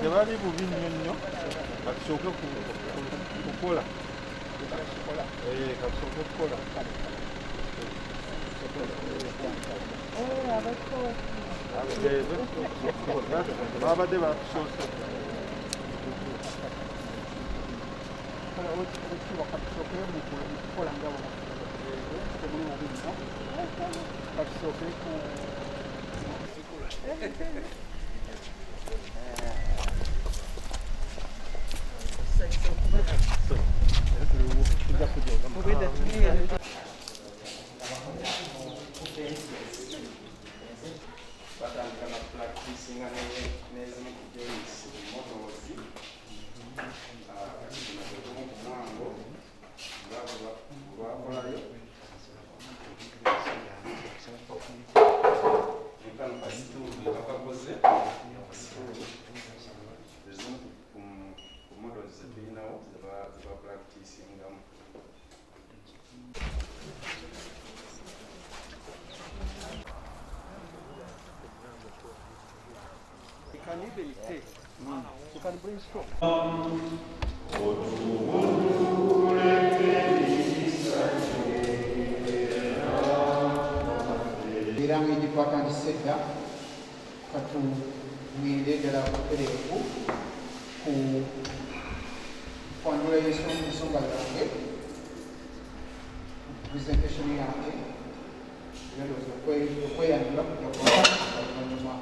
tebali bubi nnyo nnyo katusooke kukola katusooke kukola babadde batusoose era ng'egikwatandise dda katugende ddala butereevu ku kwanjula y'ensonga zange presentation yange nalooza okweyanjula kujja kuba oluvannyuma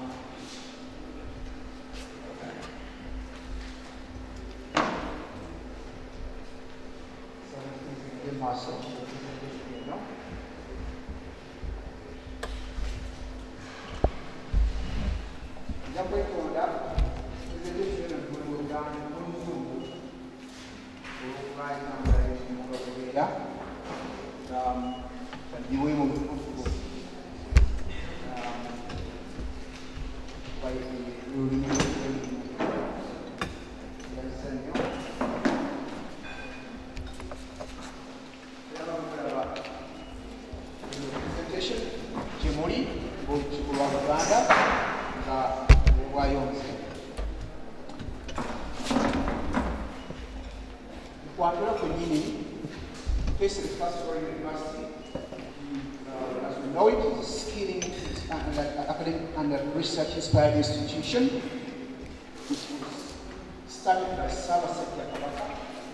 maaso nja kwetonda presentation oluganda oluzungu olwaiaabeera kadiwe mu bituufu lulimi yazanyo presentation gyemuli olwaluganda nga bwayonze kwanjula kwennyini Muteesa Pastoral University, as we know it, is a skilling academic and research inspired institution which was started by Ssetendekero Kabaka.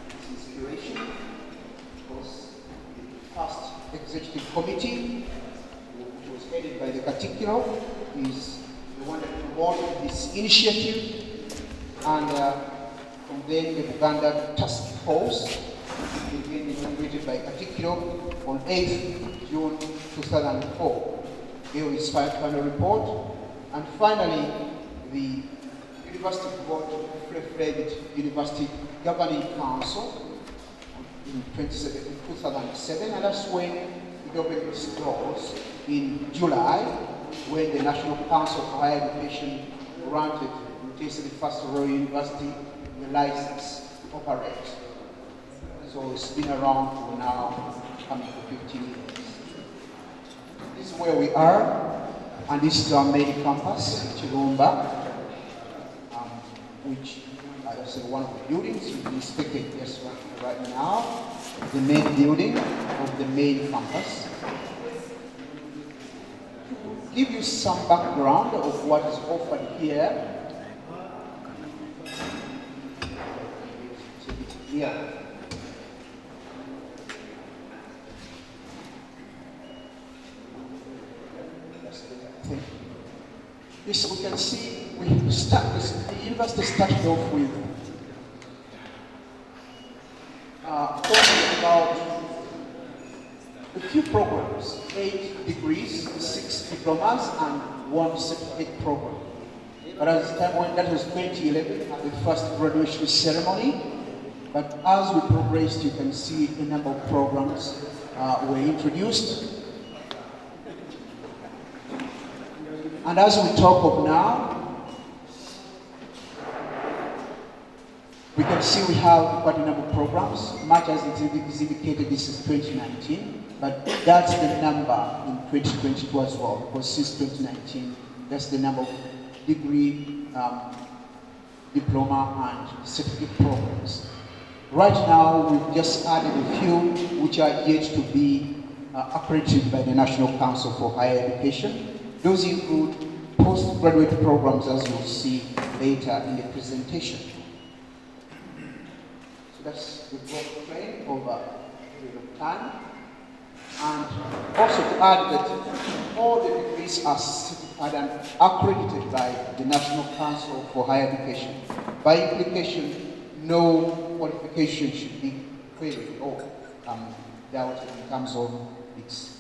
Its inspiration was the first executive committee, which was headed by the Kakiiko, is the one that promoted this initiative, and from then the Uganda Task Force again inaugurated by Kakiiko on 8th June 2004. Here is final report, and finally the University Board fully-fledged University Governing Council in 2007, and that's when it opened its doors in July, when the National Council for Higher Education granted Muteesa Pastoral University the license to operate. So it's been around for now, coming to 15 years. This is where we are, and this is our main campus, Chirumba, which is one of the buildings you can inspected just right now, the main building of the main campus. To give you some background of what is offered here. Yeah. Yes, we can see the university started off with talking about a few programs, 8 degrees, 6 diplomas, and 1 certificate program. But at the time when that was 2011, at the first graduation ceremony. But as we progressed, you can see a number of programs were introduced. And as we talk of now, we can see we have quite a number of programs. Much as it's indicated, this is 2019, but that's the number in 2022 as well, because since 2019, that's the number of degree, diploma, and certificate programs. Right now, we've just added a few which are yet to be accredited by the National Council for Higher Education. Those include postgraduate programs, as you'll see later in the presentation. So that's the broad frame over a period of time. And also to add that all the degrees are certified and accredited by the National Council for Higher Education. By implication, no qualification should be queried or doubted in terms of its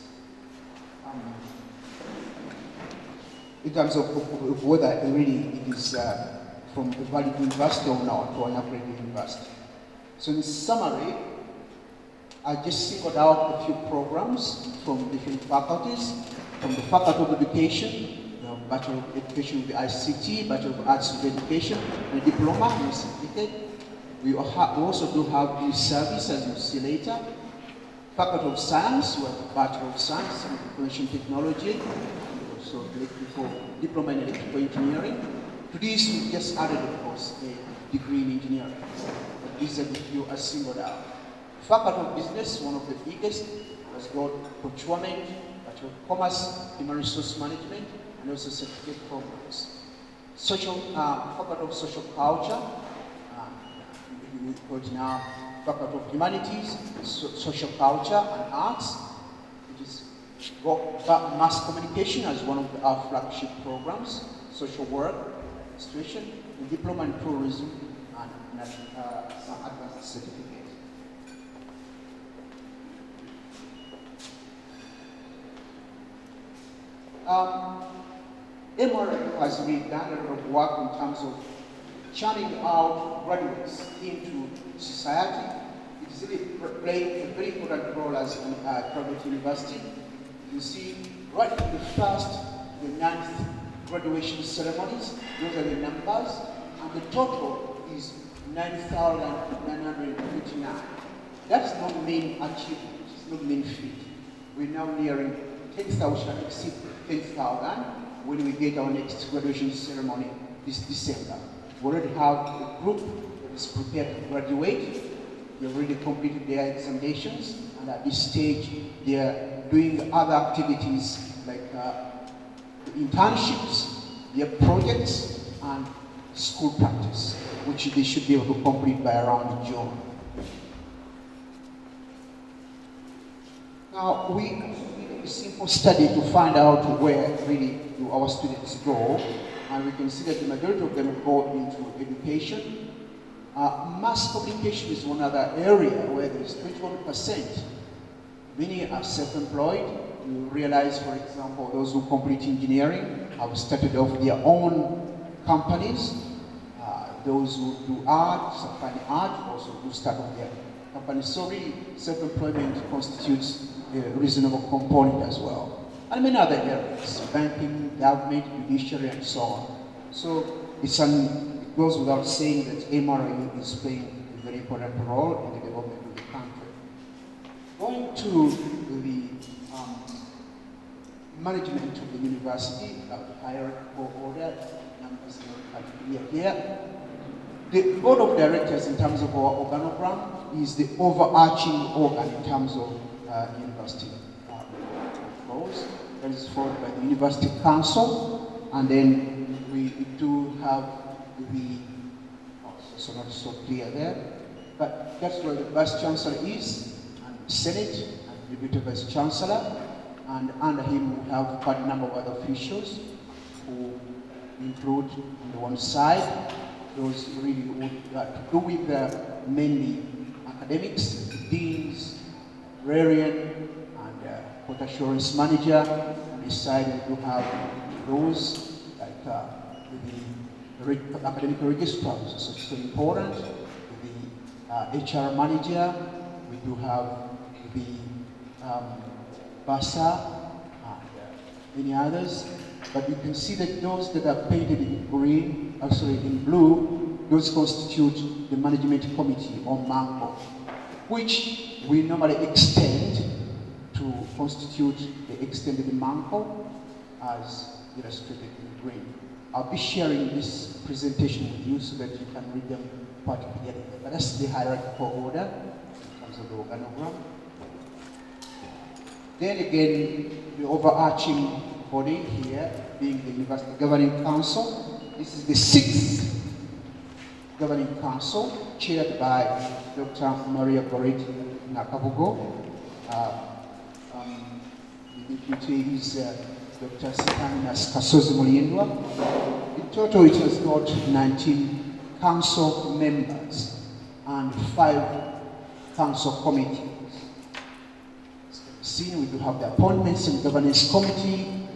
in terms of whether really it is from a valid university or not, or an accredited university. So in summary, I just singled out a few programs from different faculties. From the Faculty of Education, Bachelor of Education with the ICT, Bachelor of Arts with Education, and a diploma and certificate. We also do have the service, as you'll see later. Faculty of Science, we have a Bachelor of Science in Information Technology, and also diploma in electrical engineering. To this, we just added, of course, a degree in engineering. But these are the few I singled out. Faculty of Business, one of the biggest, has got procurement, Bachelor of Commerce, Human Resource Management, and also certificate programs. Faculty of Social Culture, we call it now Faculty of Humanities, Social Culture and Arts, which is Mass Communication as one of our flagship programs, Social Work, Administration, and Diploma in Tourism, and some advanced certificates. MRA has really done a lot of work in terms of churning out graduates into society. It is really playing a very important role as a private university. You see, right from the first to the 9th graduation ceremonies, those are the numbers, and the total is 9,959. That's not main achievement, it's not main feat. We're now nearing 10,000, we shall exceed 10,000 when we get our next graduation ceremony this December. We already have a group that is prepared to graduate. They already completed their examinations, and at this stage, they are doing other activities like internships, their projects, and school practice, which they should be able to complete by around June. Now, we did a simple study to find out where really do our students go, and we can see that the majority of them go into education. Mass communication is one other area where there is 21%. Many are self-employed. You realize, for example, those who complete engineering have started off their own companies. Those who do art, fine art, also do start off their companies. So really, self-employment constitutes a reasonable component as well. And many other areas, banking, government, judiciary, and so on. So it goes without saying that MRU is playing a very important role in the development of the country. Going to the management of the university, hierarchical order, numbers are clear here. The board of directors, in terms of our organogram, is the overarching organ in terms of university goals. That is followed by the University Council, and then we do have the, so not so clear there, but that's where the Vice Chancellor is, and the Senate, and the Deputy Vice Chancellor, and under him we have quite a number of other officials who include, on the one side, those really who to do with mainly academics, deans, librarian, Port Assurance Manager. On this side, we do have those like the academic registrars, so it's so important. The HR Manager, we do have the BASA, and many others. but you can see that those that are painted in green, actually in blue, those constitute the management committee or MANCO, which we normally extend to constitute the extended MANCO as illustrated in green. I'll be sharing this presentation with you so that you can read them part together. But that's the hierarchical order in terms of the organogram. Then again, the overarching body here being the University Governing Council. This is the 6th Governing Council, chaired by Dr. Maria Goretti Nakabugo. The deputy is Dr. Sitaninas Kasozi Mulindwa. In total, it has got 19 council members and 5 council committees. See, we do have the appointments and governance committee,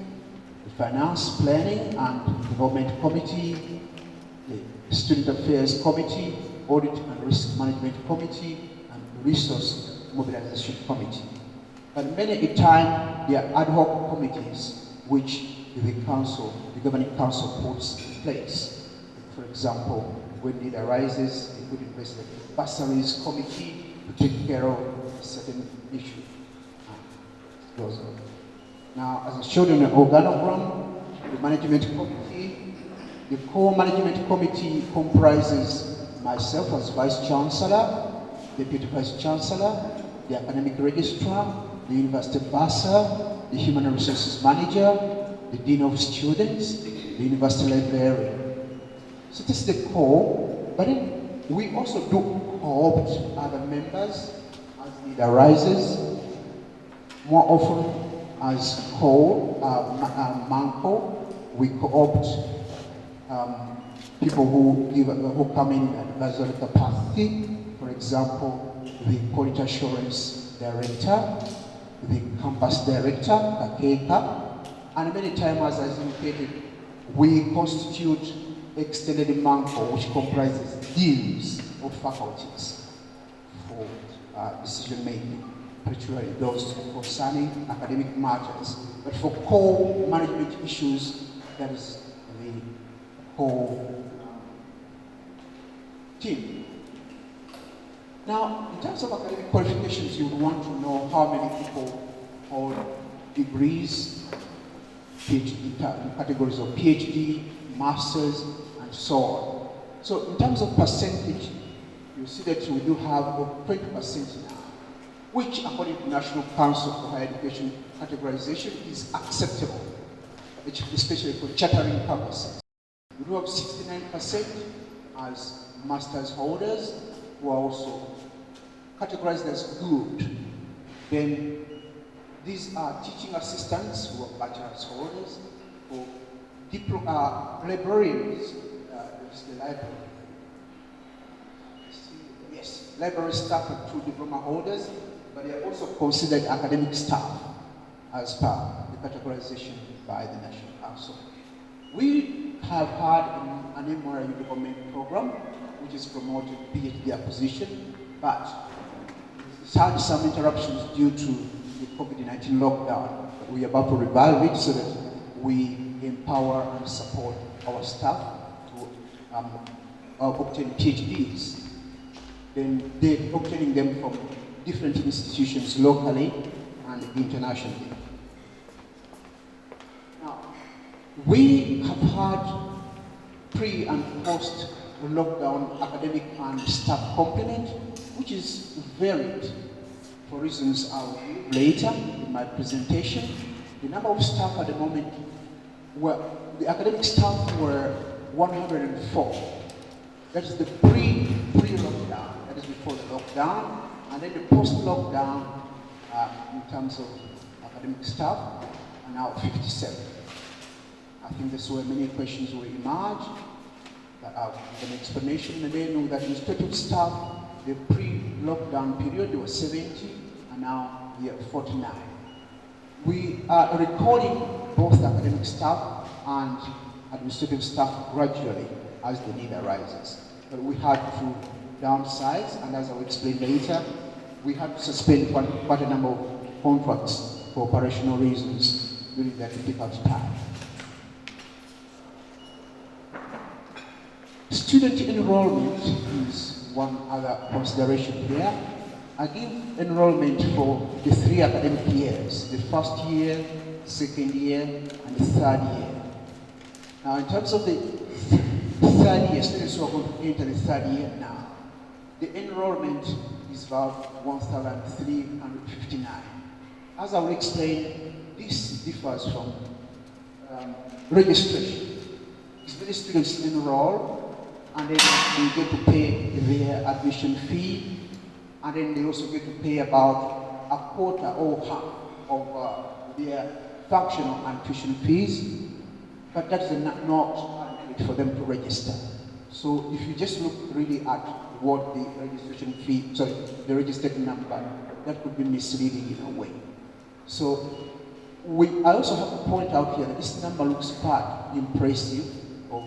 the finance, planning and development committee, the student affairs committee, audit and risk management committee, and resource mobilization committee. But many a time, there are ad hoc committees which the council, the governing council puts in place. For example, when need arises, they put in place the bursaries committee to take care of a certain issue. Now, as I showed in the organogram, the management committee, the core management committee comprises myself as vice chancellor, deputy vice chancellor, the academic registrar, the university bursar, the human resources manager, the dean of students, the university librarian. So this is the core, but then we also do co-opt other members as need arises. More often as MANCO, we co-opt people who come in advisory capacity. For example, the quality assurance director, the campus director, Kakiiko, and many times, as indicated, we constitute extended MANCO, which comprises deans of faculties for decision making, particularly those concerning academic matters. But for core management issues, that is the core team. Now, in terms of academic qualifications, you would want to know how many people hold degrees, PhD, categories of PhD, masters, and so on. So in terms of percentage, you see that we do have 20% now, which according to National Council for Higher Education categorization is acceptable, especially for chartering purposes. We do have 69% as master's holders who are also categorized as good. Then these are teaching assistants who are bachelor's holders, or librarians, this is the library. Yes, library staff are 2 diploma holders, but they are also considered academic staff as per the categorization by the National Council. We have had an MRU development program which is promoted PhD acquisition, but it's had some interruptions due to the COVID-19 lockdown. But we are about to revive it so that we empower and support our staff to obtain PhDs. Then they're obtaining them from different institutions locally and internationally. Now, we have had pre and post lockdown academic and staff complement, which is varied for reasons I'll give later in my presentation. The number of staff at the moment the academic staff were 104. That is the pre-lockdown, that is before the lockdown, and then the post-lockdown in terms of academic staff are now 57. I think this is where many questions will emerge. I'll give an explanation, and then know that administrative staff, the pre-lockdown period, there were 70, and now we are 49. We are recording both academic staff and administrative staff gradually as the need arises. But we had to downsize, and as I will explain later, we had to suspend quite a number of contracts for operational reasons during that difficult time. Student enrollment is one other consideration here. I give enrollment for the 3 academic years, the first year, second year, and the third year. Now, in terms of the third year, students who are going to enter the third year now, the enrollment is about 1,359. As I will explain, this differs from registration. It's many students enroll, and then they get to pay their admission fee, and then they also get to pay about a quarter or half of their functional and tuition fees, but that is not adequate for them to register. So if you just look really at what the registration fee, sorry, the registered number, that could be misleading in a way. So I also have to point out here that this number looks quite impressive of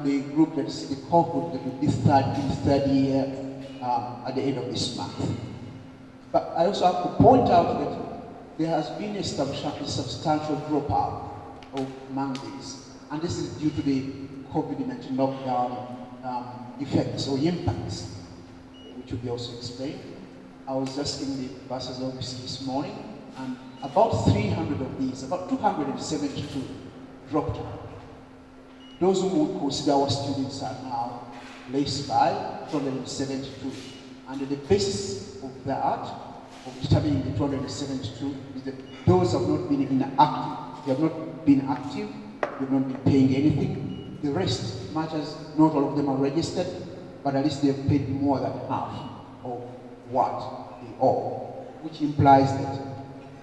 the group that's the cohort that will be in the third year at the end of this month. But I also have to point out that there has been a substantial dropout among these, and this is due to the COVID-19 lockdown effects or impacts, which will be also explained. I was just in the buses office this morning, and about 300 of these, about 272 dropped out. Those who would consider our students are now less by 272. And the basis of that, of determining the 272, is that those have not been inactive. They have not been active, they have not been paying anything. The rest, much as not all of them are registered, but at least they have paid more than half of what they owe, which implies that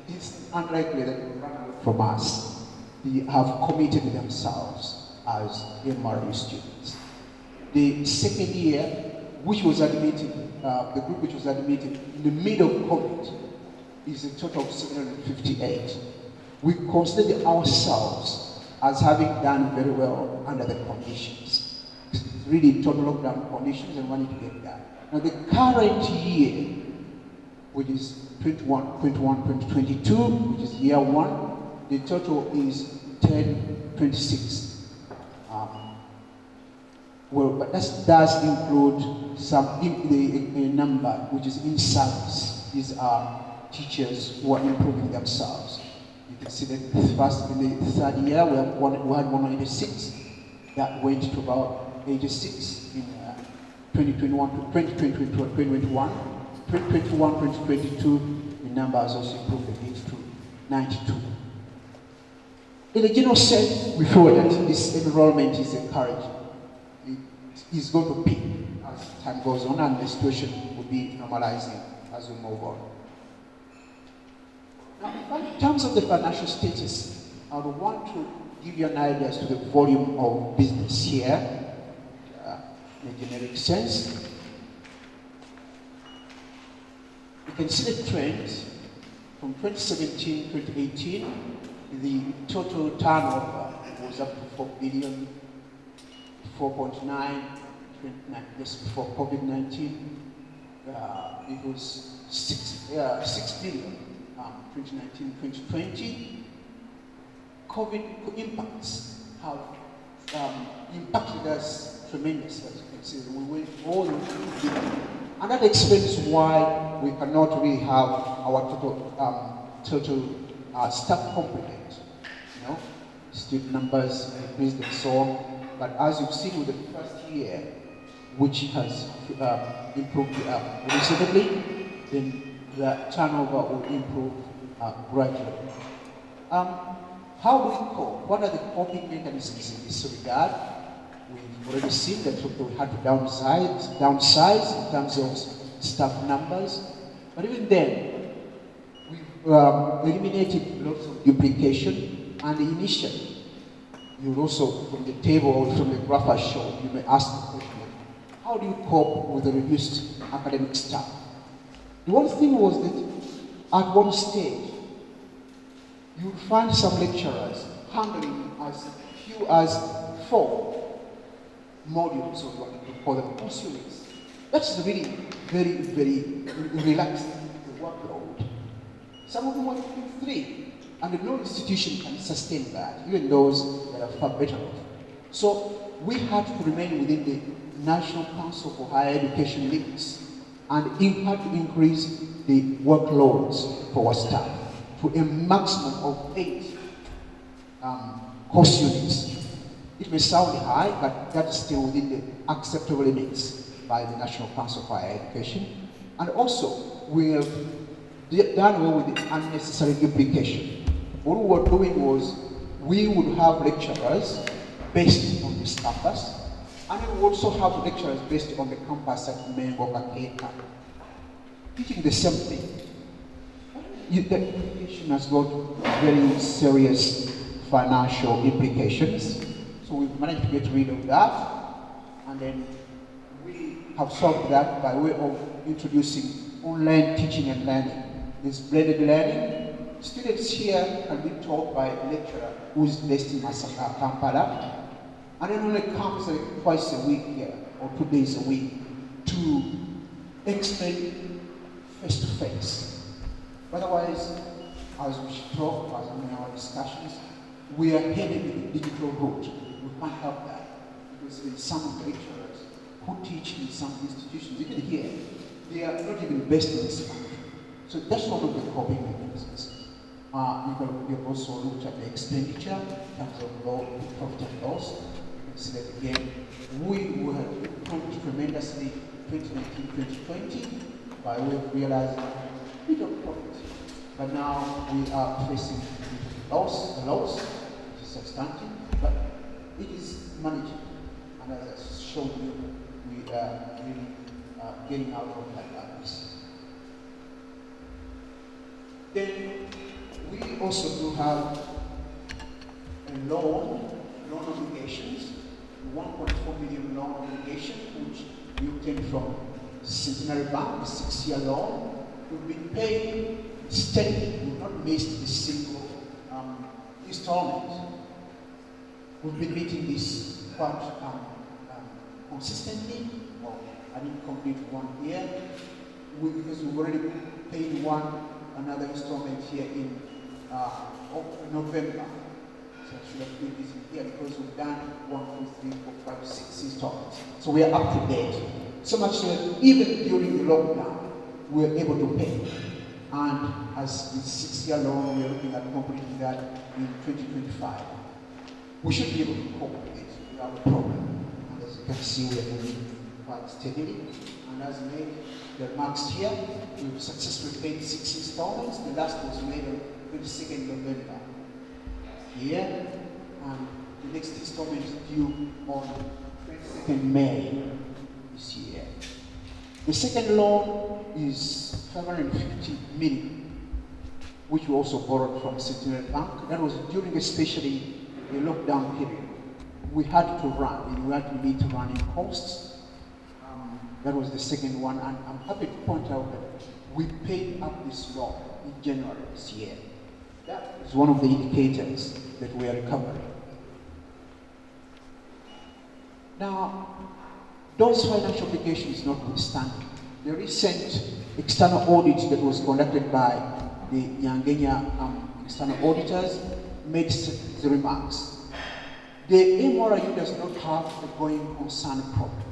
it's unlikely that they will run away from us. They have committed themselves as MRE students. The second year, which was admitted, the group which was admitted in the middle of COVID, is a total of 758. We consider ourselves as having done very well under the conditions. It's really total lockdown conditions and wanting to get that. Now the current year, which is 2022, which is year one, the total is 1026. Well, but that does include the number which is in service. These are teachers who are improving themselves. You can see that first in the third year we had 186. That went to about 86 in 2021 to 2021. 2021, 2022, the number has also improved a bit to 92. In a general sense, we feel that this enrollment is encouraging. It is going to peak as time goes on, and the situation will be normalizing as we move on. Now, in terms of the financial status, I would want to give you an idea as to the volume of business here, in a generic sense. You can see the trends from 2017 to 2018. The total turnover was up to 4 billion, 4.9, just before COVID-19. It was 6 billion, 2019, 2020. COVID impacts have impacted us tremendously, as you can see. We went all the way, and that explains why we cannot really have our total staff complement. You know, student numbers increased and so on. But as you've seen with the first year, which has improved reasonably, then the turnover will improve gradually. How do we cope? What are the coping mechanisms in this regard? We've already seen that we had to downsize in terms of staff numbers. But even then, we've eliminated lots of duplication, and initially, you also, from the table or from the graph I showed, you may ask the question, how do you cope with the reduced academic staff? The one thing was that at one stage, you would find some lecturers handling as few as 4 modules, or what you call them, course units. That's really very, very relaxed workload. Some of them want to do 3, and no institution can sustain that, even those that are far better off. So we had to remain within the National Council for Higher Education limits, and it had to increase the workloads for our staff to a maximum of 8 course units. It may sound high, but that is still within the acceptable limits by the National Council for Higher Education. And also, we have done away with the unnecessary duplication. What we were doing was, we would have lecturers based on this campus, and we would also have lecturers based on the campus at Mengo Kakiiko, teaching the same thing. The duplication has got very serious financial implications. So we've managed to get rid of that, and then we have solved that by way of introducing online teaching and learning. This blended learning, students here can be taught by a lecturer who is based in Masaka, Kampala, and then only comes twice a week here, or 2 days a week, to explain face to face. Otherwise, as we talk, as in our discussions, we are heading in the digital route. We can't help that, because in some of the lecturers who teach in some institutions, even here, they are not even based in this country. So that's one of the coping mechanisms. We have also looked at the expenditure in terms of profit and loss. You can see that again, we were improved tremendously 2019-2020 by way of realizing a bit of profit. But now we are facing a loss, which is substantive, but it is manageable. And as I showed you, we are really getting out of that darkness. Then we also do have a loan obligations, 1.4 million loan obligation, which we obtained from Ssetendekero Bank, a 6-year loan. We've been paying steadily. We've not missed a single installment. We've been meeting this quite consistently. I didn't complete 1 year because we've already paid another installment here in November. So I should have paid this in here because we've done 1, 2, 3, 4, 5, 6 installments. So we are up to date. So much so that even during the lockdown, we were able to pay. And as the 6-year loan, we are looking at completing that in 2025. We should be able to cope with it without a problem. And as you can see, we are moving quite steadily. And as made the remarks here, we've successfully paid 6 installments. The last was made on 22nd November here, and the next installment is due on 22nd May this year. The second loan is 550 million, which we also borrowed from Ssetendekero Bank. That was during especially the lockdown period. We had to run, we had to meet running costs. That was the second one, and I'm happy to point out that we paid up this loan in January this year. That is one of the indicators that we are recovering. Now, those financial obligations notwithstanding, the recent external audit that was conducted by the Nyangenya external auditors made the remarks. The MRU does not have a going concern problem.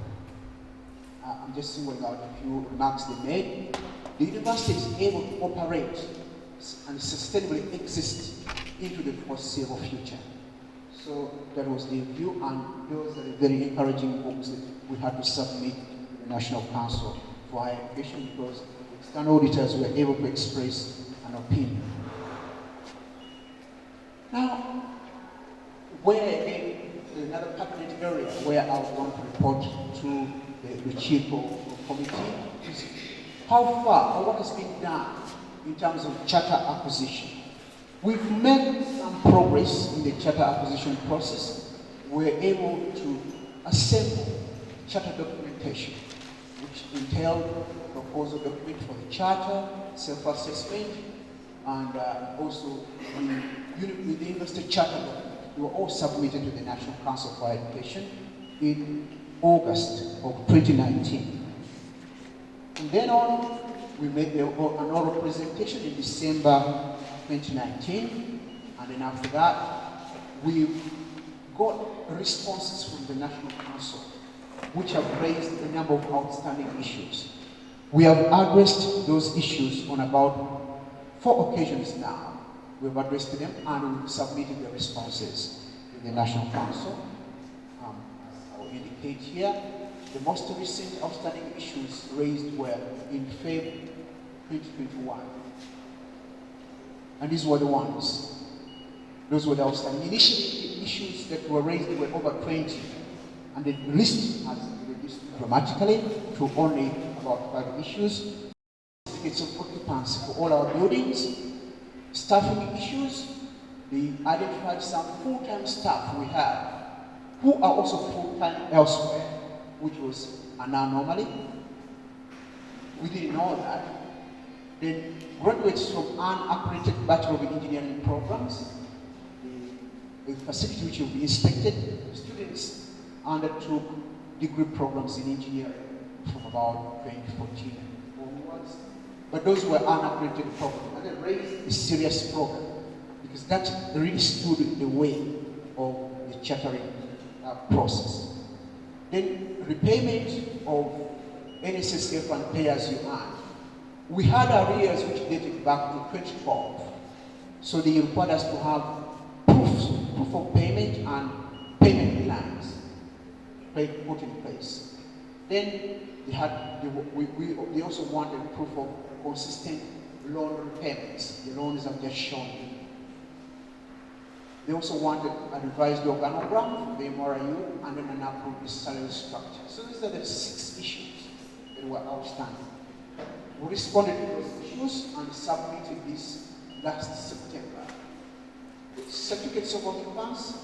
I'm just singling out a few remarks they made. The university is able to operate and sustainably exist into the foreseeable future. So that was the view, and those are the very encouraging books that we had to submit to the National Council for Higher Education, because external auditors were able to express an opinion. Now, where again, another pertinent area where I want to report to the Kakiiko committee is how far, or what has been done in terms of charter acquisition. We've made some progress in the charter acquisition process. We're able to assemble charter documentation, which entailed proposal document for the charter, self-assessment, and also the university charter document. They were all submitted to the National Council for Education in August of 2019. From then on, we made an oral presentation in December 2019, and then after that, we got responses from the National Council, which have raised a number of outstanding issues. We have addressed those issues on about 4 occasions now. We've addressed them and we've submitted the responses to the National Council. As I will indicate here, the most recent outstanding issues raised were in February 2021. And these were the ones. Those were the outstanding. Initially, the issues that were raised were over 20. And the list has reduced dramatically to only about 5 issues. Certificates of occupancy for all our buildings, staffing issues. They identified some full-time staff we have who are also full-time elsewhere, which was an anomaly. We didn't know that. Then graduates from unaccredited Bachelor of Engineering programs, the facility which will be inspected, students undertook degree programs in engineering from about 2014 onwards. But those were unaccredited programs, and they raised a serious problem because that really stood in the way of the chartering process. Then repayment of NSSF and pay as you earn. We had arrears which dated back to 2012. So they required us to have proof of payment and payment plans put in place. Then they also wanted proof of consistent loan repayments. The loans have just shown. They also wanted a revised organogram for the MRIU and then an approved salary structure. So these are the 6 issues that were outstanding. We responded to those issues and submitted this last September. The certificates of occupancy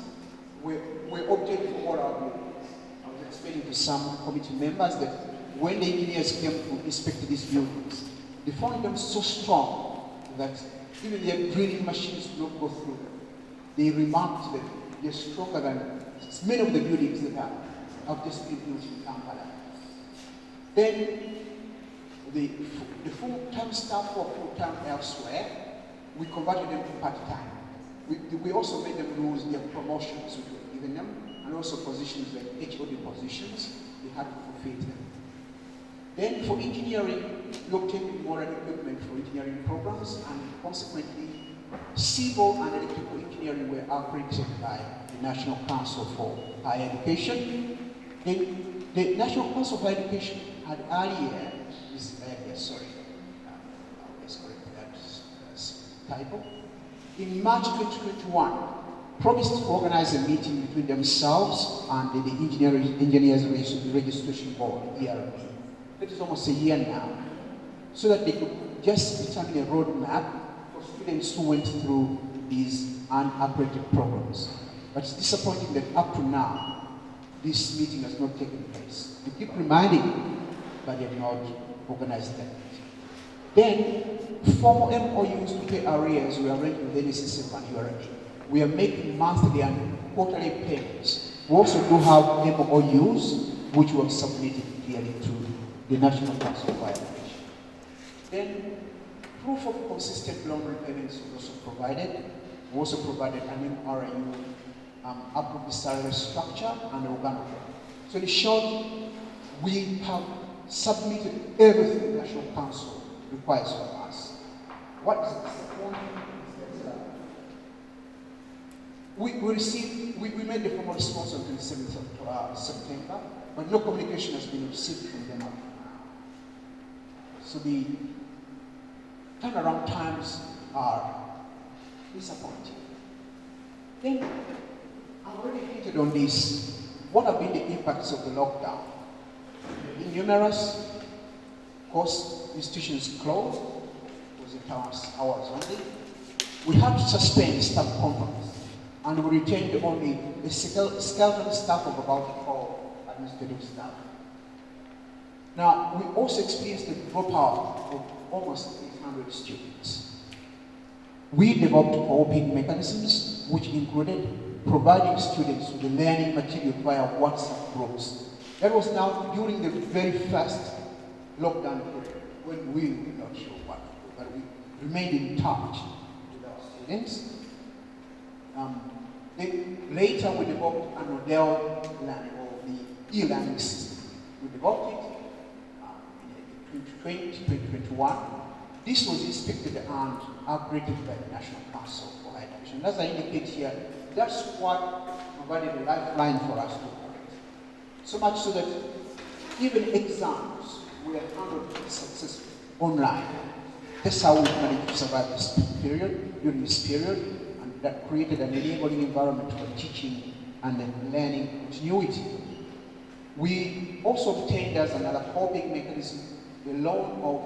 were obtained for all our buildings. I was explaining to some committee members that when the engineers came to inspect these buildings, they found them so strong that even their drilling machines would not go through them. They remarked that they're stronger than many of the buildings that have just been built in Kampala. Then the full-time staff were full-time elsewhere. We converted them to part-time. We also made them lose their promotions which were given them, and also positions like HOD positions, they had to fulfill them. Then for engineering, we obtained modern equipment for engineering programs, and consequently, civil and electrical engineering were accredited by the National Council for Higher Education. Then the National Council for Higher Education had earlier, let's correct that typo. In March 2021, promised to organize a meeting between themselves and the Engineers Registration Board, ERB. That is almost a year now, so that they could just determine a roadmap for students who went through these unaccredited programs. But it's disappointing that up to now, this meeting has not taken place. We keep reminding them, but they have not organized that. Then, formal MOUs to pay arrears we arranged with NSSF and URA. We are making monthly and quarterly payments. We also do have MOUs, which were submitted clearly to the National Council for Education. Then, proof of consistent loan repayments was also provided. We also provided an MRIU approved salary structure and organogram. So in short, we have submitted everything the National Council requires from us. What is disappointing is that we made the formal response on 27th of September, but no communication has been received from them up to now. So the turnaround times are disappointing. Then, I've already hinted on this. What have been the impacts of the lockdown? Numerous. Of course, institutions closed. It was 8 hours only. We had to suspend staff conference, and we retained only a skeleton staff of about 12 administrative staff. Now, we also experienced a dropout of almost 800 students. We developed coping mechanisms, which included providing students with the learning material via WhatsApp groups. That was now during the very first lockdown period, when we were not sure what to do, but we remained in touch with our students. The Later, we developed an model learning or the e-learning system. We developed it in 2020, 2021. This was inspected and upgraded by the National Council for Higher Education. As I indicate here, that's what provided a lifeline for us to operate. So much so that even exams were handled successfully online. That's how we managed to survive this period, during this period, and that created an enabling environment for teaching and learning continuity. We also obtained as another core big mechanism a loan of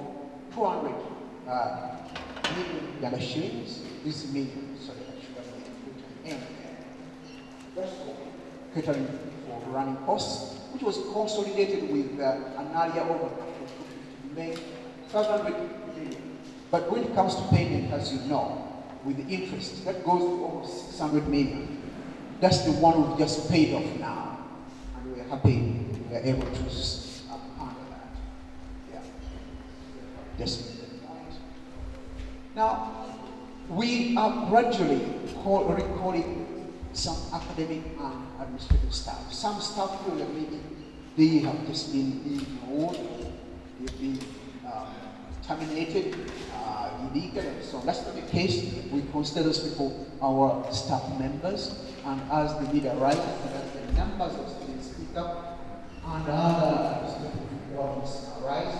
200 million Uganda shillings. This is million, sorry, I should have put an M there. That's for catering for running costs, which was consolidated with an area overdraft to make 500 million. But when it comes to payment, as you know, with the interest, that goes to over 600 million. That's the one we've just paid off now. And we're happy we're able to handle that. Yeah. Just now, we are gradually recalling some academic and administrative staff. Some staff who are maybe they have just been ignored, they've been terminated illegally, and so that's not the case. We consider those people our staff members, and as the need arises, and as the numbers of students pick up, and other administrative requirements arise,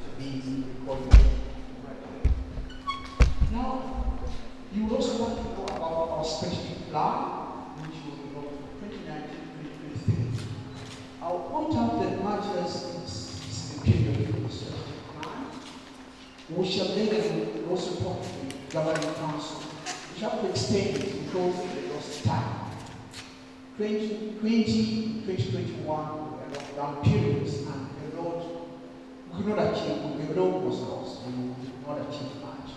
to be recorded. Now, you also want to know about our strategic plan, which will be developed for 2019-2023. I'll point out that much as it's the period of the strategic plan, we shall then also talk to the governing council, which have to extend it because they lost time. 2020, 2021 were lockdown periods, and a lot we could not achieve, a lot was lost, we could not achieve much.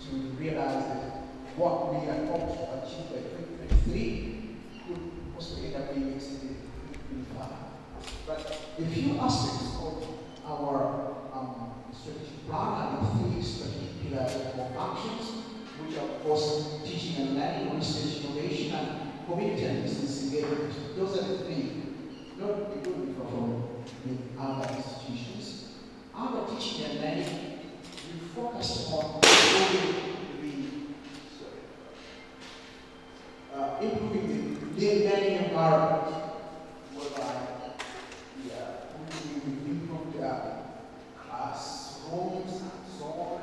To realize that what we had hoped to achieve by 2023 could also end up being exceeded in 2025. But a few aspects of our strategic plan and the three strategic pillars or functions, which are, of course, teaching and learning, research, innovation, and community and business engagement. Those are the three, not different from the other institutions. Under teaching and learning, we focus on improving the learning environment, whereby we improved classrooms and so on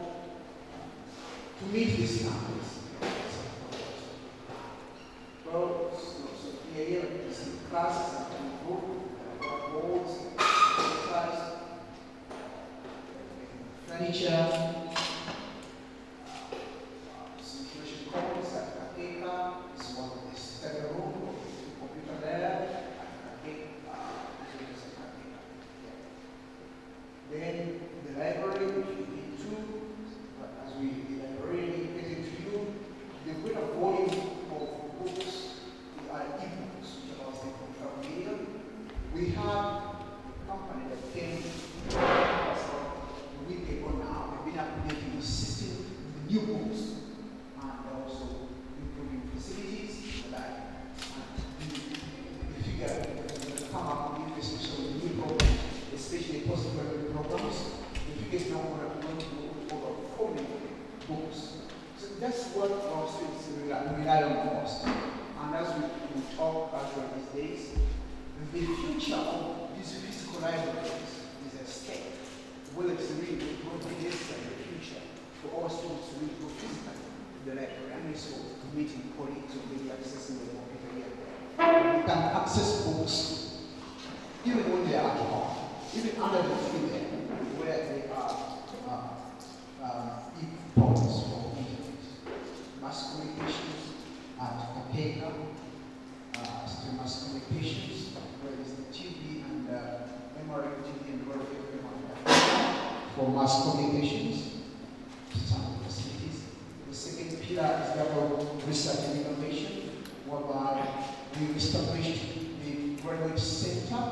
to meet these standards. Well, so here you see classes and boards, furniture, situation codes at Kakiiko is one of the study room, computer lab, Then the library, which we need to, but as the librarian get into you, the greater volume of books are e-books, which allows them to travel media. We have a company that came a week ago now. They've been updating the system with new books and also improving facilities and the like. And we figure that come up with especially new programs, especially postgraduate programs. The figures now are going to over 4 million books. So that's what our students rely on most. And as we talk about these days, the future of these physical libraries is at stake. Whether it's really going to be necessary in the future for our students to really go physically to the library and also meeting colleagues or maybe accessing the computer here. We can access books even when they are at home, even under the tree there, where they are e-pods for internet. Mass communications at Kakiiko, still mass communications, where is the TV and MRF TV and for mass communications, some facilities. The second pillar is about research and innovation, whereby we established the graduate center,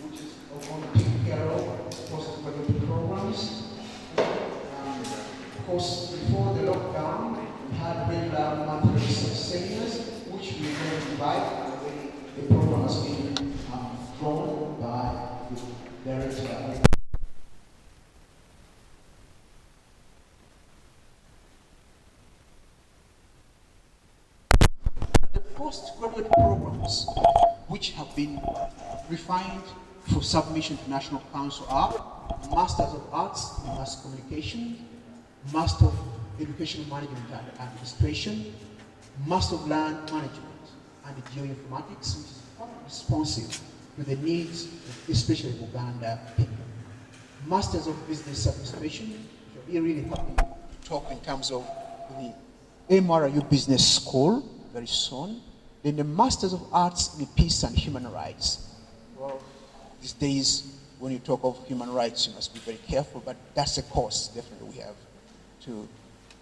which is going to take care of postgraduate programs. Of course, before the lockdown, we had regular monthly research seminars, which we will invite graduate programs which have been refined for submission to National Council are Masters of Arts in Mass Communication, Master of Educational Management and Administration, Master of Land Management and Geoinformatics, which is responsive to the needs, especially of Uganda people. Masters of Business Administration, which will be really happy to talk in terms of the MRU Business School very soon. Then the Masters of Arts in Peace and Human Rights. Well, these days, when you talk of human rights, you must be very careful, but that's a course definitely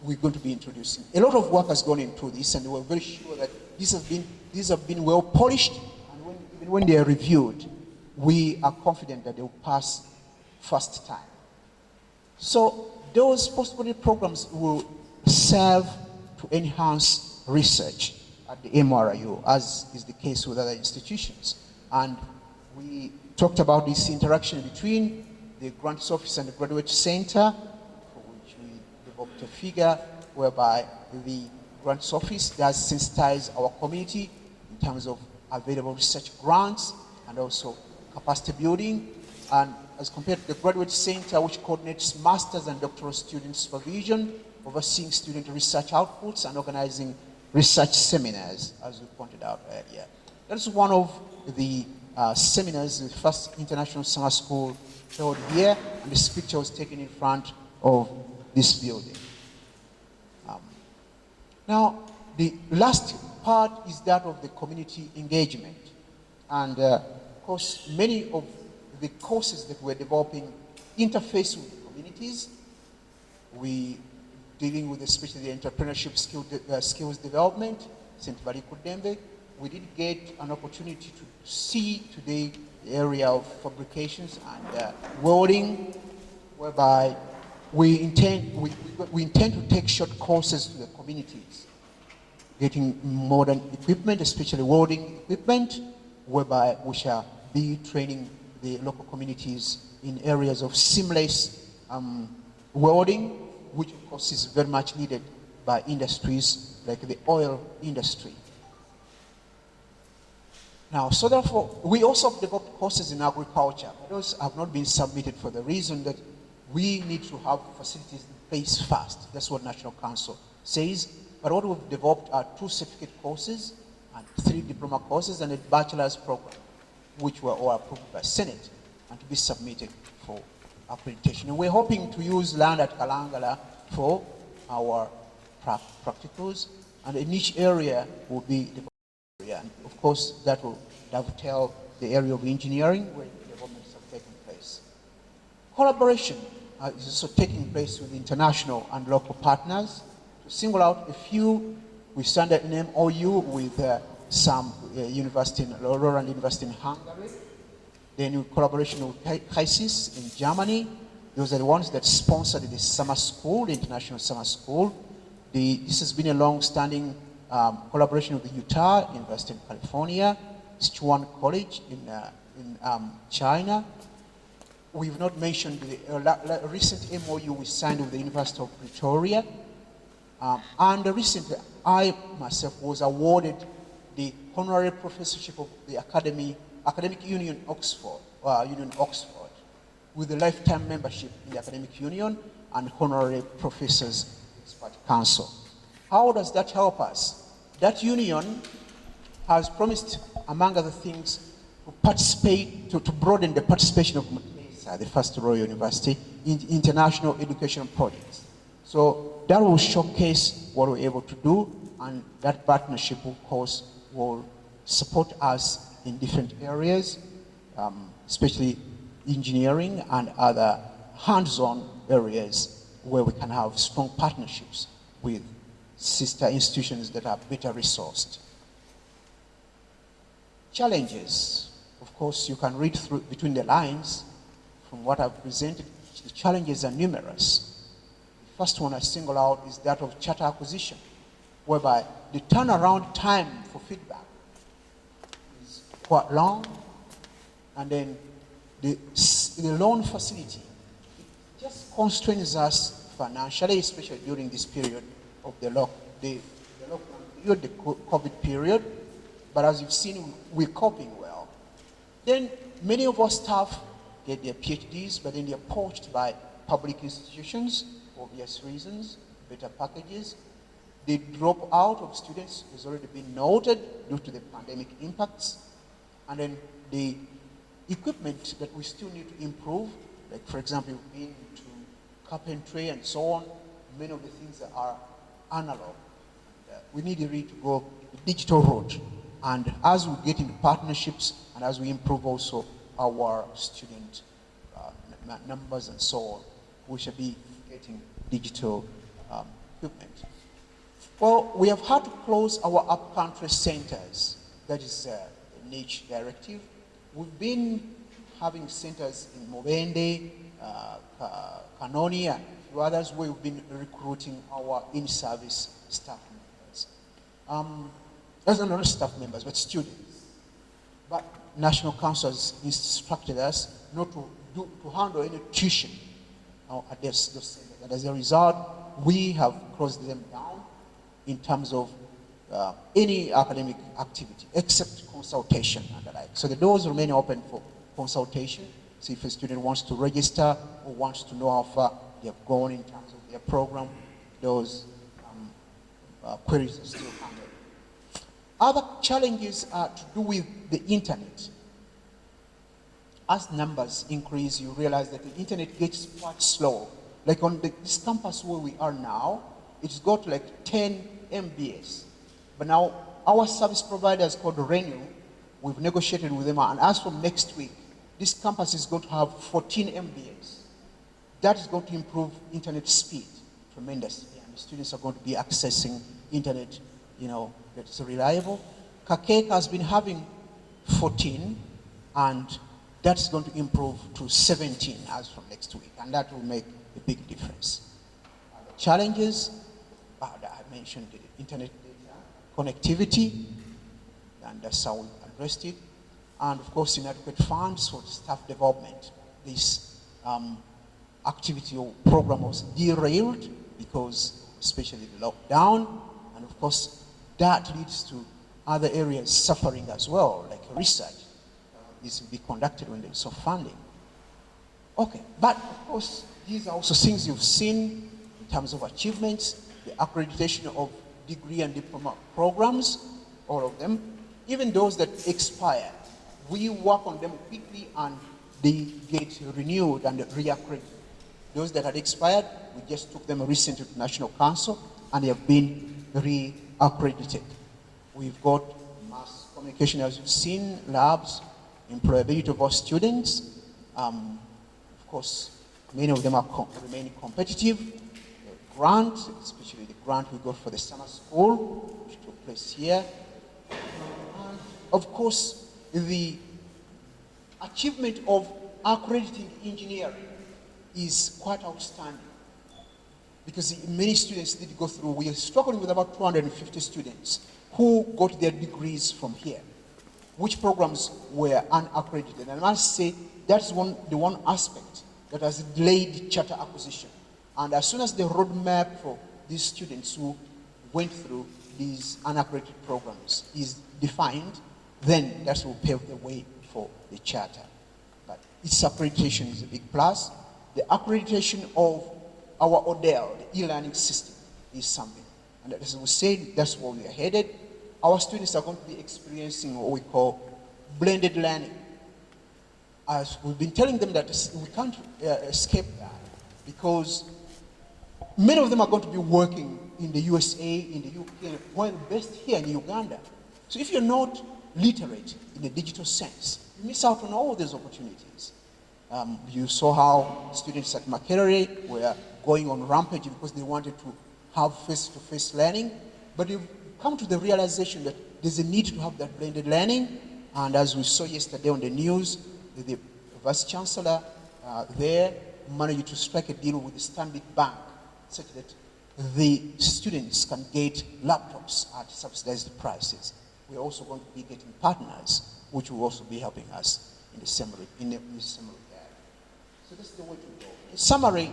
we're going to be introducing. A lot of work has gone into this, and we're very sure that these have been well polished, and even when they are reviewed, we are confident that they will pass first time. So those postgraduate programs will serve to enhance research at the MRU, as is the case with other institutions. And we talked about this interaction between the Grants Office and the Graduate Center, for which we developed a figure whereby the Grants Office does sensitize our community in terms of available research grants and also capacity building. And as compared to the Graduate Center, which coordinates master's and doctoral student supervision, overseeing student research outputs and organizing research seminars, as we pointed out earlier. That is one of the seminars, the first international summer school held here, and this picture was taken in front of this building. Now, the last part is that of the community engagement. And of course, many of the courses that we're developing interface with communities. We dealing with especially the entrepreneurship skills development, St. Barikudembe. We did get an opportunity to see today the area of fabrications and welding, whereby we intend to take short courses to the communities, getting modern equipment, especially welding equipment, whereby we shall be training the local communities in areas of seamless welding, which of course is very much needed by industries like the oil industry. Now, so therefore, we also developed courses in agriculture. Those have not been submitted for the reason that we need to have facilities in place first. That's what National Council says. But what we've developed are 2 certificate courses and 3 diploma courses and a bachelor's program, which were all approved by Senate and to be submitted for accreditation. And we're hoping to use land at Kalangala for our practicals, and in each area will be the area. And of course, that will dovetail the area of engineering where developments have taken place. Collaboration is also taking place with international and local partners. To single out a few, we signed an MOU with some university in Roland University in Hungary. Then in collaboration with KAISIS in Germany. Those are the ones that sponsored the summer school, the international summer school. This has been a long-standing collaboration with the Utah University in California, Sichuan College in China. We've not mentioned the recent MOU we signed with the University of Pretoria. And recently, I myself was awarded the honorary professorship of the Academic Union Oxford, with a lifetime membership in the Academic Union and honorary professors expert council. How does that help us? That union has promised, among other things, to participate, to broaden the participation of Muteesa, the first Royal University, in international education projects. So that will showcase what we're able to do, and that partnership, of course, will support us in different areas, especially engineering and other hands-on areas where we can have strong partnerships with sister institutions that are better resourced. Challenges. Of course, you can read through between the lines from what I've presented. The challenges are numerous. The first one I single out is that of charter acquisition, whereby the turnaround time for feedback is quite long, and then the loan facility just constrains us financially, especially during this period of the lockdown period, the COVID period. but as you've seen, we're coping well. Then many of our staff get their PhDs, but then they're poached by public institutions for obvious reasons, better packages. They drop out of students, has already been noted due to the pandemic impacts. And then the equipment that we still need to improve, like for example, being to carpentry and so on, many of the things that are analog. We need really to go the digital route. And as we get into partnerships and as we improve also our student numbers and so on, we should be getting digital equipment. Well, we have had to close our upcountry centers. That is the niche directive. We've been having centers in Mubende, Kanoni, and a few others where we've been recruiting our in-service staff members. That's not staff members, but students. But National Council has instructed us not to handle any tuition at those centers. And as a result, we have closed them down in terms of any academic activity, except consultation and the like. So the doors remain open for consultation. So if a student wants to register or wants to know how far they have gone in terms of their program, those queries are still handled. Other challenges are to do with the internet. As numbers increase, you realize that the internet gets quite slow. Like on this campus where we are now, it's got like 10 MBS. But now our service provider is called Renew. We've negotiated with them, and as from next week, this campus is going to have 14 MBS. That is going to improve internet speed tremendously, and the students are going to be accessing internet, that's reliable. Kakiiko has been having 14, and that's going to improve to 17 as from next week, and that will make a big difference. The challenges, I mentioned the internet data, connectivity, and that's how we addressed it. And of course, inadequate funds for staff development. This activity or program was derailed because, especially the lockdown, and of course, that leads to other areas suffering as well, like research is to be conducted when there's no funding. Okay, but of course, these are also things you've seen in terms of achievements, the accreditation of degree and diploma programs, all of them, even those that expire. We work on them quickly and they get renewed and reaccredited. Those that had expired, we just took them recently to National Council and they have been reaccredited. We've got mass communication, as you've seen, labs, employability of our students. Of course, many of them are remaining competitive. The grant, especially the grant we got for the summer school, which took place here. And of course, the achievement of accrediting engineering is quite outstanding because many students did go through. We are struggling with about 250 students who got their degrees from here, which programs were unaccredited. And I must say, that's the one aspect that has delayed charter acquisition. And as soon as the roadmap for these students who went through these unaccredited programs is defined, then that will pave the way for the charter. But its accreditation is a big plus. The accreditation of our ODEL, the e-learning system, is something. And as we said, that's where we are headed. Our students are going to be experiencing what we call blended learning. As we've been telling them that we can't escape that because many of them are going to be working in the USA, in the UK, while the best here in Uganda. So if you're not literate in the digital sense, you miss out on all these opportunities. You saw how students at Makerere were going on rampage because they wanted to have face-to-face learning, but you've come to the realization that there's a need to have that blended learning, and as we saw yesterday on the news, the Vice Chancellor there managed to strike a deal with the Stanbic Bank such that the students can get laptops at subsidized prices. We're also going to be getting partners, which will also be helping us in the same regard. So this is the way to go. In summary,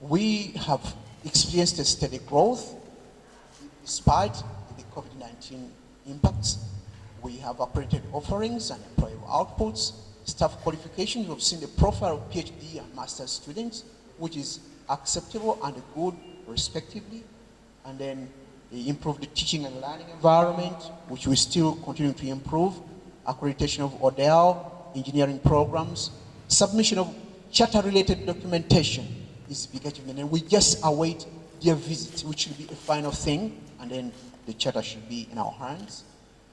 we have experienced a steady growth despite the COVID-19 impacts. We have accredited offerings and employable outputs, staff qualifications. We've seen the profile of PhD and master's students, which is acceptable and good respectively. And then they improve the teaching and learning environment, which we still continue to improve. Accreditation of ODEL, engineering programs, submission of charter-related documentation is a big achievement. And we just await their visit, which should be a final thing, and then the charter should be in our hands.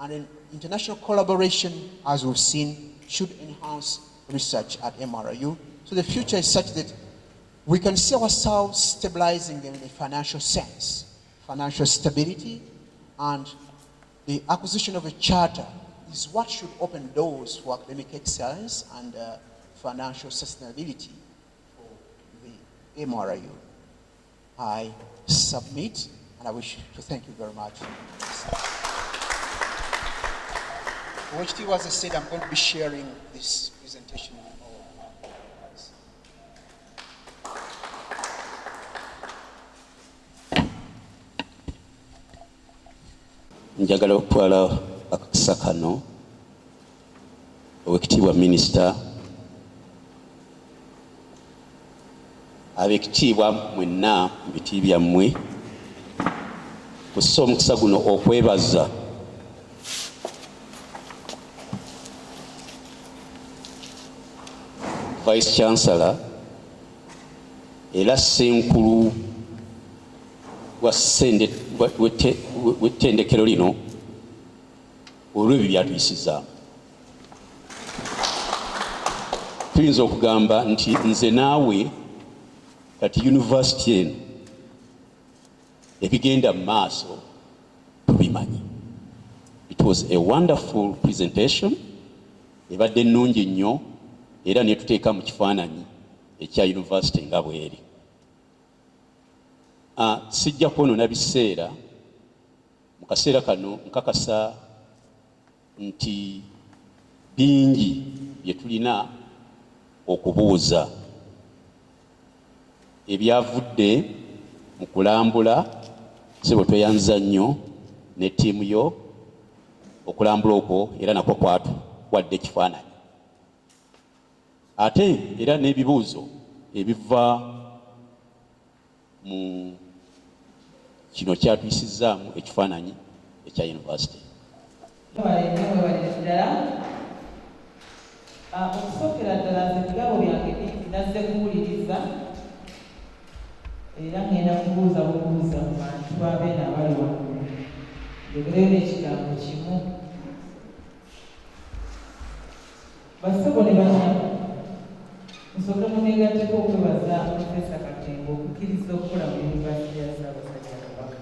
And then international collaboration, as we've seen, should enhance research at MRIU. So the future is such that we can see ourselves stabilizing in a financial sense, financial stability, and the acquisition of a charter is what should open doors for academic excellence and financial sustainability for the MRIU. I submit, and I wish to thank you very much. Which, as I said, I'm going to be sharing this presentation with all of you guys. Njagala okutwala akakisa kano owekitiibwa minisita, ab'ekitiibwa mwenna mu biti byammwe, kussa omukisa guno okwebaza Vice Chancellor era Ssenkulu w'ettendekero lino olw'ebyo byatuyisizaamu. Tuyinza okugamba nti nze naawe kati yunivasite eno ebigenda mu maaso tubimanyi. It was a wonderful presentation, ebadde nnungi nnyo era ne tuteeka mu kifaananyi ekya yunivasite nga bw'eri. Sijja kwonoona biseera, mu kaseera kano nkakasa nti bingi bye tulina okubuuza ebyavudde mu kulambula. Sebo tweyanza nnyo ne ttiimu yo okulambula okwo, era nakwo kwatuwadde ekifaananyi. Ate era n'ebibuuzo ebiva mu kino kyatuyisizaamu ekifaananyi ekya yunivasite. Okusookera ddala nze ebigabo byange nazze kuwuliriza era ngenda kubuuza bubuuza mu bantu abeena abali waggulu, njogereyo n'ekigambo kimu. Bassebo ne banyama, nsooke muneegatteko okwebaza Muteesa Kakiiko okukkiriza okukola mu yunivasite ya Ssaabasajja Kabaka.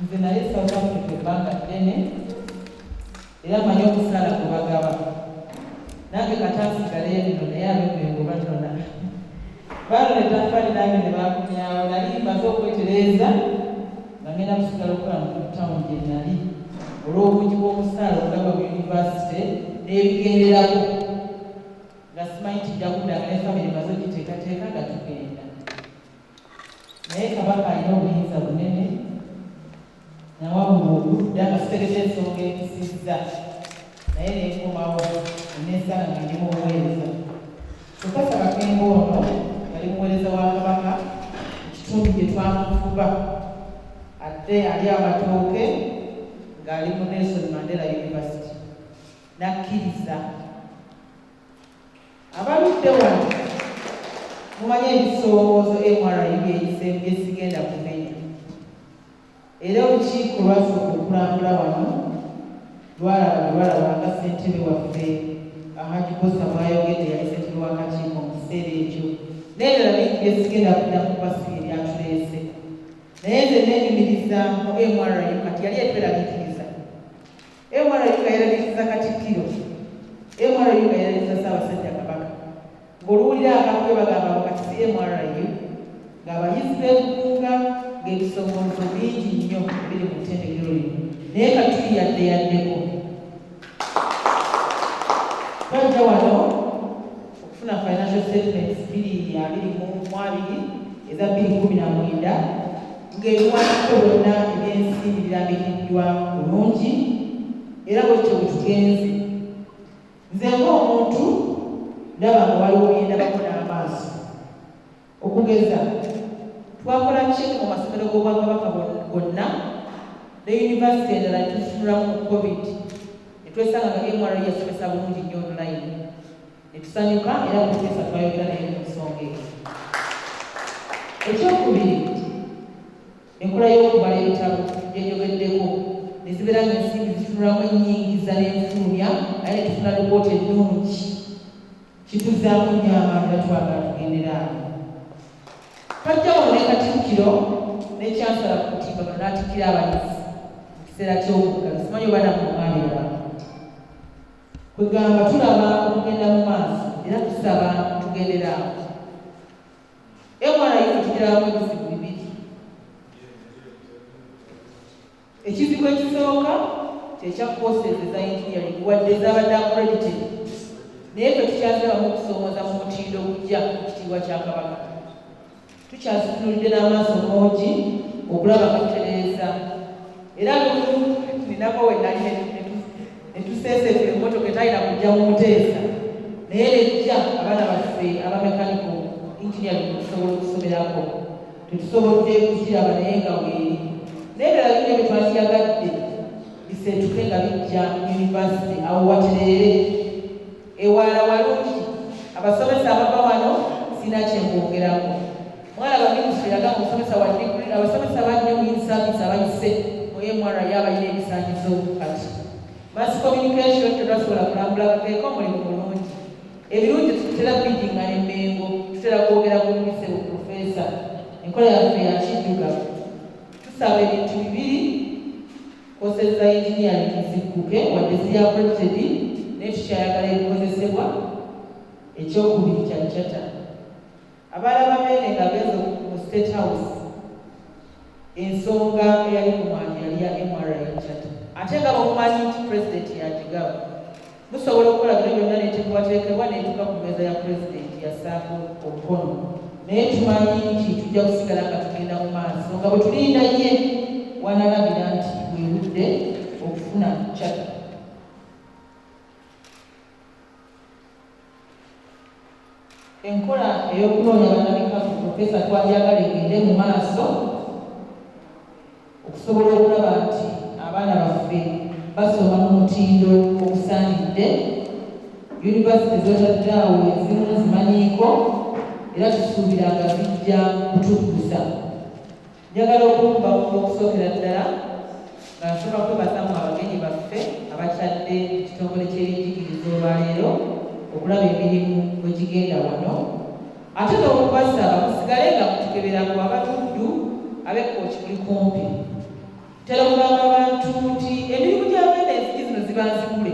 Nze naye South Africa ebbanga ddene era manyi omusaala gwe bagaba. Nange katansigale eno naye ab'emmengo banona. Baalo ne tafaali nange ne bakumyawo, nali mbaze okwetereeza nga ngenda kusigala okukola mu tawuni gye nali olw'obungi bw'omusaala ogulaba mu yunivasite n'ebigenderako nga simanyi kijja kuddaga ne famire maze ogiteekateeka nga tugenda. Naye Kabaka alina obuyinza bunene nawabula okudda nga sitegeeza ensonga ekisizza, naye nenkomawo neesala nga ndi mubuweereza. Muteesa Kakiiko ono yali muweereza wa Kabaka mu kitundu gye twamufuba, ate ali amatooke ng'ali mu Nelson Mandela University. Nakkiriza abaludde wano mumanyi ebisowoozo MRU byesigenda kumenya, era olukiiko lwasooka okulambula wano lwalaba nga ssentebe waffe Hajji Bosa bw'ayogedde, yali ssentebe wa Kakiiko mu kiseera ekyo, n'ebirala bingi byesigenda kudda mu basiga ebyatuleese. Naye nze neenyumiriza mu MRU kati yali etweraliikiriza. MRU nga yeraliikiriza Katikkiro, MRU nga yeraliikiriza Ssaabasajja Kabaka. Ng'oluwulira akakwe bagamba kati si MRU, ng'abayizi beegugunga, ng'ebisowoozo bingi nnyo biri mu ttendekero lino, naye katuli yaddeyaddeko. Twajja wano okufuna financial statements 2022 eza 2019 ng'ebiwandiiko byonna ensimbi birambikiddwa bulungi era bwekyo bwe tugenze. Nze ng'omuntu ndaba nga waliwo byendabako n'amaaso. Okugeza twakola check mu masomero g'Obwakabaka gonna ne yunivasite endala netutunulamu mu COVID ne twesanga nga MRA yasomesa bulungi nnyo online ne tusanyuka era Muteesa twayogera naye ku nsonga eyo. Ekyokubiri, enkola y'okubala ebitabo gyenjogeddeko ne zibeera ng'ensimbi zitunulamu ennyingiza n'enfulumya naye ne tufuna lipoota ennungi kituzaamu nnyo abantu batwagala tugendera awo. Twajja wano ne Katikkiro ne kyansala ku mutimbagano n'atikkira abayizi mu kiseera ky'obuggalo. Simanyi oba namwe mwaliraba. Kwegamba tulaba okugenda mu maaso era tusaba tugendera awo. MRA tugiramu ebizibu bibiri. Ekizibu ekisooka kyekya courses eza engineering wadde zaabadde accredited naye ffe tukyazibamu okusomooza mu mutindo ogujja mu kitiibwa kya Kabaka. Tukyazitunulidde n'amaaso moogi okulaba nga tutereeza. Era ninako we nali ne tuseeseefera emmotoka etalina kujja mu Muteesa naye nejja abaana baffe abamekanika engineering tusobola okusomerako. Tetusobodde kukiraba naye nga weeri. Naye ddala bino bye twandiyagadde biseetuke nga bijja mu yunivasite awo watereere. Ewalala walungi abasomesa abava wano sina kyenkwongerako. Mwalaba minisitule yagamba omusomesa wa digiri abasomesa banne mu service abayise mu MRA yabalina ebisaanyizo kati. Mass communication tetwasobola kulambula Kakiiko mulimu mulungi. Ebirungi tutera bidinga n'emmengo, tutera kwogera ku bise bu profesa. Enkola yaffe ya kiddugavu. Tusaba ebintu bibiri courses za engineering zigguke wadde ziri accredited naye tukyayagala ebikozesebwa. Ekyokubiri kya charter. Abalaba bene nga benzo mu State House ensonga eyali ku mwanya yali ya MRA charter. Ate nga bamumanyi nti president yagigaba musobola okukola bino byonna neteekebwateekebwa neetuuka ku mmeeza ya president yasaako omukono naye tumanyi nti tujja kusigala nga tugenda mu maaso nga bwe tulinda ye wanalabira nti bwebudde okufuna charter. Enkola ey'okunoonya bannabika ku profesa twagyagala egende mu maaso okusobola okulaba nti abaana baffe basoma mu mutindo ogusaanidde. Yunivasite z'otaddaawo ezimu zimanyiiko era tusuubira nga zijja kutukuza. Njagala okumba okusookera ddala nga nsooka kwebazamu abagenyi baffe abakyadde ekitongole ky'ebyenjigiriza olwaleero okulaba emirimu bwe gigenda wano. Ate n'okubasaba musigale nga mutukeberako abatuddu ab'ekkooki muli kumpi. Tera kugamba abantu nti emirimu gy'abeera enzigi zino ziba nzigule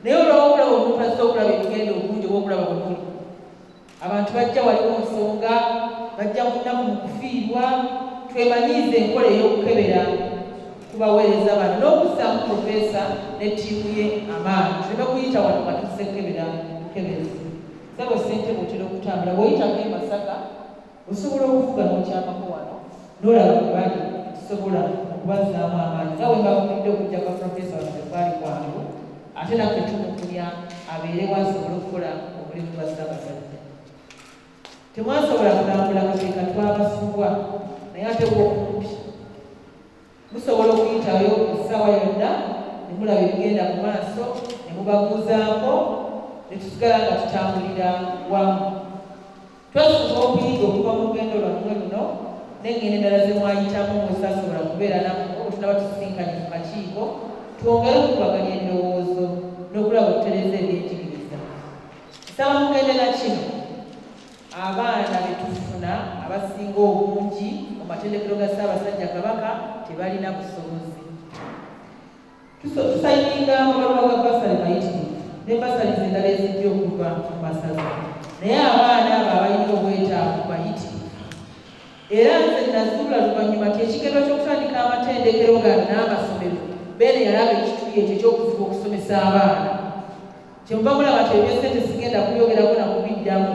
naye olwoba okulaba omuntu azza okulaba ebigenda obulungi oba okulaba bwe muli. Abantu bajja waliwo nsonga bajja munaku mu kufiirwa. Twemanyiize enkola ey'okukebera kubaweereza bano n'okussaamu profesa ne ttiimu ye amaanyi. Tuleme kuyita wano nga tuzze kukebera bukebezi. Sabo ssente bw'otera okutambula bw'oyitako e Masaka osobola okuvuga n'okyamako wano n'olaba bwe bali tusobola okubazzaamu amaanyi. Nga bwe mbagumidde okujja kwa profesa waffe twali kwangu ate naffe tumukunya abeerewo asobole okukola omulimu gwa Ssaabasajja. Temwasobola kulambula Kakiiko twabasubwa naye ate bw'okumpi musobola okuyitayo essaawa yonna ne mulaba ebigenda mu maaso ne mubabuuzaako ne tusigala nga tutambulira wamu. Twasooka okuyiga okuva mu lugendo lwammwe luno n'engendo endala ze mwayitamu mwesasobola kubeera namu tunaba tusisinkanye mu kakiiko twongere okukubaganya ebirowoozo n'okulaba okutereeza ebyenjigiriza. Nsaba mugendera kino abaana be tufuna abasinga obungi mu matendekero ga Ssaabasajja Kabaka tebalina busobozi. Tusayininga amabaluwa ga basale mayitirivu ne basale endala ezijja okuva mu masaza naye abaana abo abalina obwetaavu bayitirivu. Era nze nazuula luvannyuma ti ekigendo ky'okutandika amatendekero gano n'amasomero beene yalaba ekituli ekyo ekyokuziba okusomesa abaana. Kyemuva mulaba nti ebyesente sigenda kuyogerako nakubiddamu.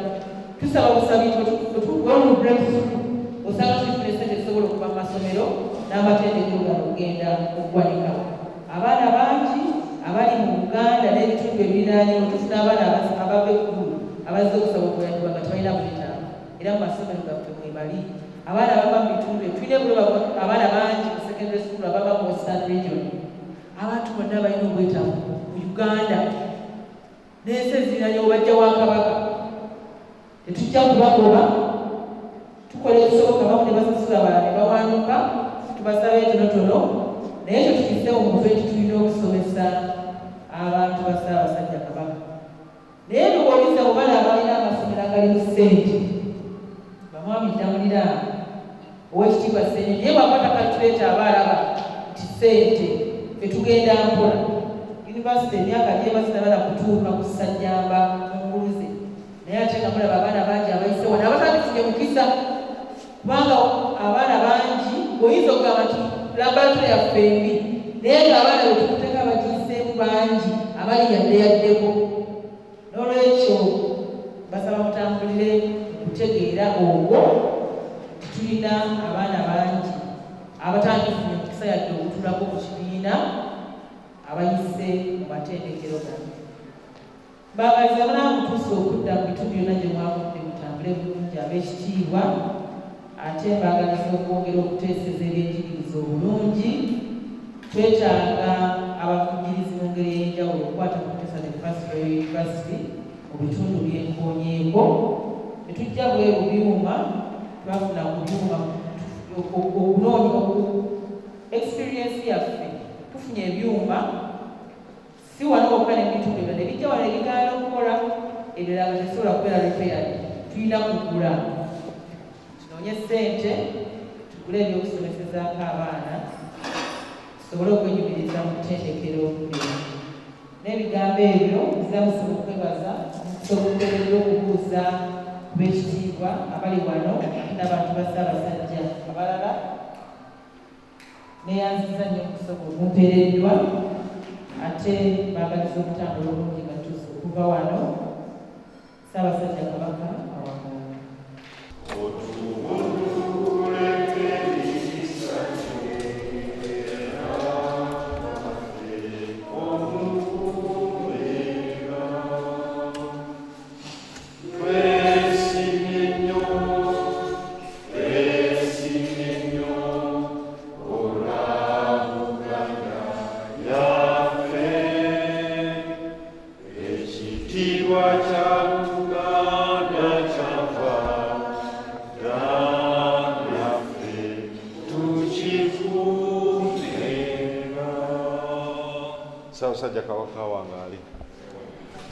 Tusaba busabi nti wetuggwamu mu breakthrough osanga tulifuna esente tusobola okuva mu masomero n'amatendekero gano ogenda okuggwanikawo. Abaana bangi abali mu Uganda n'ebitundu ebiriraanyewo tufuna abaana abava eggulu abazze okusaba okuyambibwa nga tebalina bwetaavu, era mu masomero gaffe mwe bali. Abaana abava mu bitundu tulina abaana bangi mu secondary school abava mu Western region. Abantu bonna balina obwetaavu mu Uganda n'ensi eziriraanyewo bajja wa Kabaka. Tetujja kubagoba, tukola ekisoboka, bamu ne basasula abalala ne bawanduka, tubasaba etonotono, naye ekyo tukiseewo mu mutwe nti tulina okusomesa abantu ba Ssaabasajja Kabaka. Naye tubuuliza obala abalina amasomero agalimu ssente, bamwami Ddamulira Oweekitiibwa Ssenyo naye bw'akwata kalikuleeta aba alaba nti ssente fe tugenda mpola. Yunivasite emyaka gy'ebasina bala kutuuka ku Ssajjamba mu Nguluze, naye ate nga mulaba abaana bangi abayise wano abatandifunye mukisa, kubanga abaana bangi oyinza okugamba nti laboratoire yaffe embi, naye ng'abaana be tukuteeka abagiyiseemu bangi abali yaddeyaddeko. N'olwekyo basaba mutambulire okutegeera ogwo tulina abaana bangi abatandifunye mukisa yadde okutulako ku kibiina abayise mu matendekero gano. Mbagaliza munamutuusa okudda mu bitundu byonna gye mwavudde mutambule bulungi ab'ekitiibwa, ate mbagaliza okwongera okuteeseza ebyenjigiriza obulungi. Twetaaga abavujjirizi mu ngeri ey'enjawulo okukwata ku Muteesa University mu bitundu by'enkoonyeeko. Tetujja bweru byuma, twafuna ku byuma okunoonywa ku experience yaffe, tufunye ebyuma si wano wokka n'ebitundu ebyo nebijja wano ebigaana okukola ebirala nga tesobola kubeera repaired, tulina kugula. Tunoonye ssente tugule ebyokusomesezaako abaana tusobole okwenyumiriza mu ttendekero lino. N'ebigambo ebyo bizamusobola okwebaza okusobola okubuuza ku b'ekitiibwa abali wano ate n'abantu ba Ssaabasajja abalala. Neeyanziza nnyo okusobola okumpeereddwa, ate baagaliza okutambula obulungi nga tuusa okuva wano. Ssaabasajja Kabaka awamu. Ssaabasajja Kabaka wange ali.